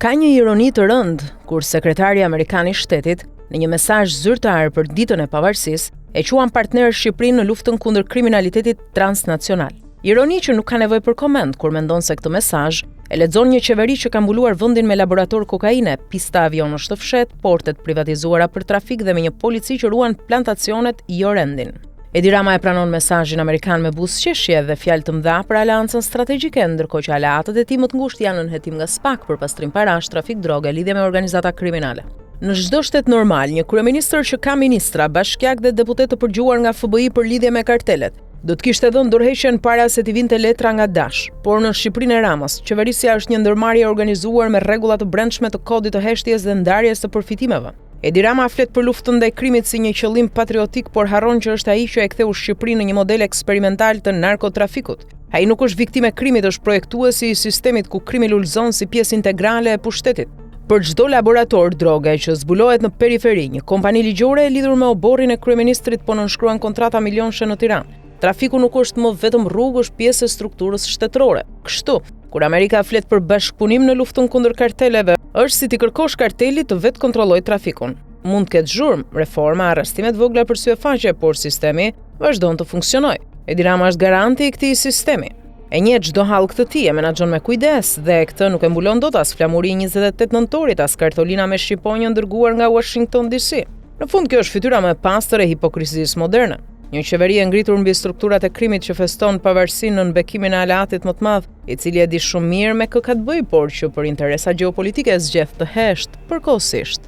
Ka një ironi të rëndë kur sekretari amerikan I shtetit, në një mesazh zyrtar për ditën e pavarësisë, e quan partner Shqipërinë në luftën kundër kriminalitetit transnacional. Ironi që nuk ka nevojë për koment kur mendon se këtë mesazh e lexon një qeveri që ka mbuluar vendin me laborator kokaine, pista avionësh të fshet, portet privatizuara për trafik dhe me një polici që ruan plantacionet jo rendin. Edi Rama e pranon mesazhin amerikan me buzëqeshje dhe fjalë të mëdha për aleancën strategjike, ndërkohë që aleatët e tij më të ngushtë janë në hetim nga SPAK për pastrim parash, trafik droge, lidhje me organizata kriminale. Në çdo shtet normal, një kryeministër që ka ministra, bashkiak dhe deputet të përgjuar nga FBI për lidhje me kartelet, do të kishte dhënë dorëheqjen para se t'i vinte letra nga Dash, por në Shqipërinë e Ramës, qeverisja është një ndërmarrje e organizuar me rregulla të brendshme të kodit të heshtjes dhe ndarjes të përfitimeve. Edi Rama flet për luftën ndaj krimit si një qëllim patriotik, por harron që është ai që e ktheu Shqipërinë në një model eksperimental të narkotrafikut. Ai nuk është viktimë e krimit, është projektuesi I sistemit ku krimi lulëzon si pjesë integrale e pushtetit. Për çdo laborator droge që zbulohet në periferi, një kompani ligjore e lidhur me oborrin e kryeministrit po nënshkruan kontrata milionshë në Tiranë. Trafiku nuk është më vetëm rrugë, është pjesë e strukturës shtetërore. Kështu, kur Amerika flet për bashkëpunim në luftën kundër karteleve, është si t'i kërkosh kartelit të vetë kontrollojë trafikun. Mund të ketë zhurmë, reforma, arrestime të vogla për syefaqe, por sistemi vazhdon të funksionojë. Edi Rama është garanti I këtij sistemi. E njeh çdo hall këtë tij, e menaxhon me kujdes dhe këtë nuk e mbulon dot as flamuri 28 nëntorit, as kartolina me shqiponjë dërguar nga Washington DC. Në fund kjo është fytyra më e pastër e hipokrizisë moderne. Një qeveri e ngritur mbi strukturat e krimit që feston pavarësinë në bekimin e aleatit më të madh, I cili e di shumë mirë me kë ka të bëjë, por që për interesa gjeopolitike zgjedh të heshtë përkohësisht.